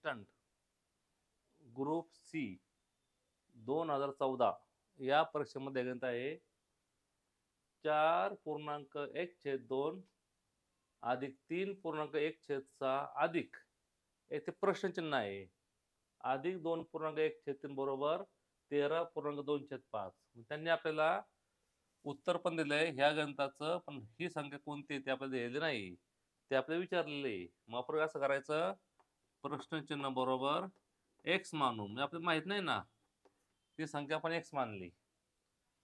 Assistant group C 2014 या परीक्षेमध्ये गणित आहे 4.1/2 अधिक 3.1/6 अधिक येथे प्रश्नचिन्ह आहे अधिक 2.1/3 बरोबर 13.2/5. त्यांनी आपल्याला उत्तर पण दिलंय ह्या गणिताचं, पण ही संख्या कोणती ते आपल्याला दिलेली नाही, ते आपल्याला विचारलेले. मग आपण असं करायचं, प्रश्नचिन्ह बरोबर एक्स मानू, म्हणजे आपल्याला माहित नाही ना ती संख्या आपण एक्स मानली.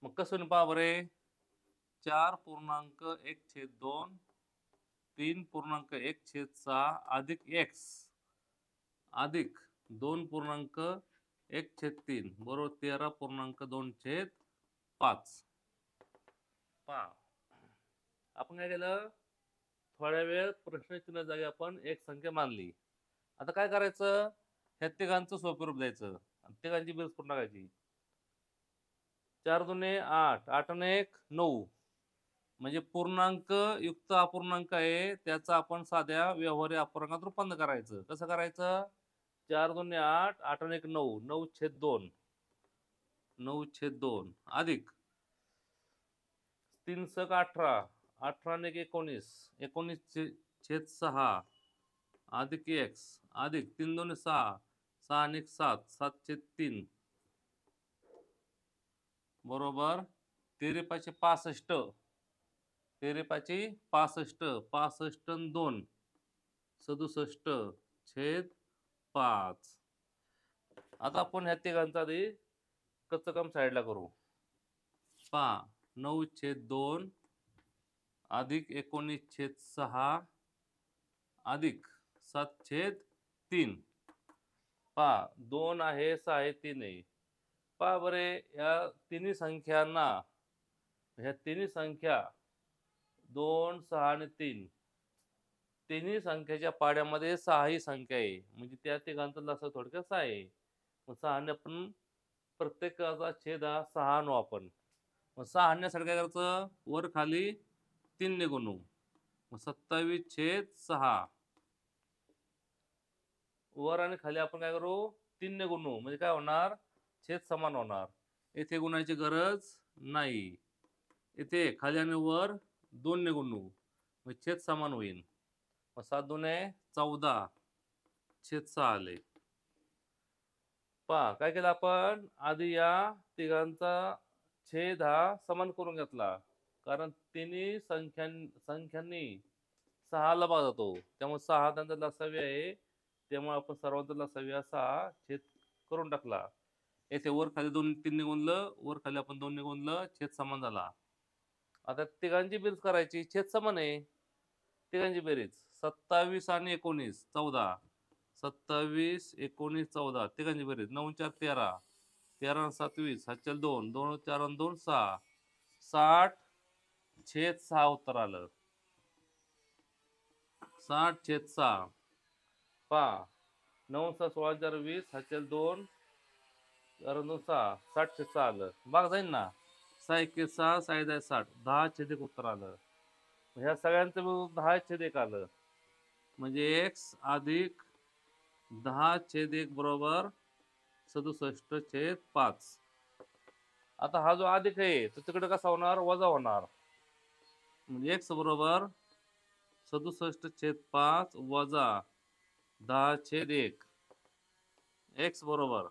मग कसं पहा बरे, 4.1/2 3.1/6 अधिक एक्स अधिक 2.1/3 बरोबर 13.2/5. पहा आपण काय केलं, थोड्या वेळ प्रश्नचिन्ह जागी आपण एक संख्या मानली. आता काय करायचं, ह्या तिघांचं सोपं रूप द्यायचं आणि तिघांची बेरीज करून टाकायची. 4 दुने 8, 8 आणि 1 9, म्हणजे पूर्णांक युक्त अपूर्णांक आहे त्याचा आपण साध्या व्यवहारी अपूर्णांकात रूपांतर करायचं. कसं करायचं, 4 दुने 8, 8 आणि 1 9, 9/2 9/2 अधिक 3 × 18, 18 आणि 1 19, 19/6 अधिक x अधिक 3 2 6, 6 आणि 1 7, 7/3 बरोबर 13/65, 13/65, 65 आणि 2 67/5. आता आपण ह्या तिघांचा आधी कच्चं काम साईडला करू. पहा 9/2 अधिक 19/6 अधिक 7/3. पहा 2 आहे, 6 आहे, 3 आहे. पहा बरे या तिन्ही संख्यांना, ह्या तिन्ही संख्या 2, 6 आणि 3 तिन्ही संख्येच्या पाड्यामध्ये 6 ही संख्या आहे, म्हणजे त्या तिघांचा लसाअ थोडक्यात 6 आहे. मग 6 ने आपण प्रत्येकाचा छेद हा 6 आणू आपण. मग 6 आणण्यासाठी काय करायचं, वर खाली 3 ने गुणू, मग 27/6. वर आणि खाली आपण काय करू, 3 ने गुणू, म्हणजे काय होणार, छेद समान होणार. येथे गुणायची गरज नाही, इथे खाली आणि वर 2 ने गुणू, मग छेद समान होईल. मग 7 दुने 14/6 आले. पहा काय केलं आपण, आधी या तिघांचा छेद हा समान करून घेतला, कारण तिन्ही संख्यांनी 6 ला भाग जातो, त्यामुळे 6 त्यांचा लसावी आहे, त्यामुळे आपण सर्वांचा लसावी हा 6 छेद करून टाकला. येथे वर खाली 2 3 ने गुणलं, वर खाली आपण 2 ने गुणलं, छेद समान झाला. आता तिघांची बेरीज करायची, छेद समान आहे, तिघांची बेरीज 27 आणि 19 14, 27 19 14 तिघांची बेरीज 9 4 13, 13 7 20, 7 2, 2 4 2 6, 60/6 उत्तर आलं. 60/6. पहा 9 6 16 4 20, 7 2 4 2 6, 60/6 आलं. बघ जाईल ना, 6 1 6, 6 60, 10/1 उत्तर आलं. ह्या सगळ्यांचं 10/1 आलं, म्हणजे x अधिक 10/1 बरोबर 67/5. आता हा जो अधिक आहे तो तिकडे कसा होणार, वजा होणार, म्हणजे x बरोबर 67/5 वजा 10/1 x बरोबर,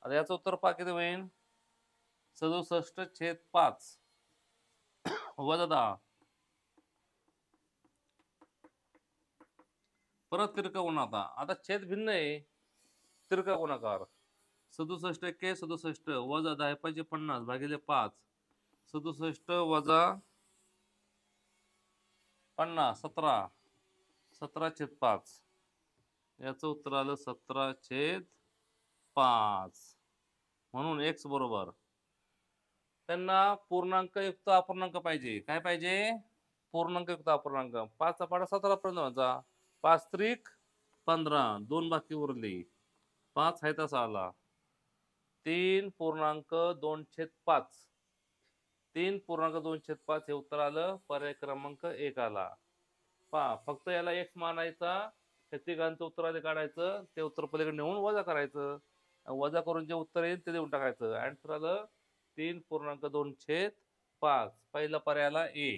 आता याचं उत्तर पहा किती होईल, 67/5 वजा 10. परत तिरका गुणाकार, आता छेद भिन्न आहे, तिरका गुणाकार 67 1 67 वजा 10 5 50 भागिले 5, 67 वजा 50 17, 17/5. याचं उत्तर आलं 17/5. म्हणून x बरोबर, त्यांना पूर्णांक युक्त अपूर्णांक पाहिजे. काय पाहिजे, पूर्णांक युक्त अपूर्णांक. 5 चा पाडा 17 पर्यंत व्हायचा, 5 त्रिक 15, 2 बाकी उरले, 5 आहे तसा आला. 3.2/5, 3.2/5 हे उत्तर आलं, पर्याय क्रमांक 1 आला. पहा फक्त याला x मानायचा त्या तिघांचं उत्तर आधी काढायचं, ते उत्तर पलीकडे नेऊन वजा करायचं, वजा करून जे उत्तर येईल ते देऊन टाकायचं. आन्सर आलं 3.2 छेद 5. पहिला पर्याय आला ए.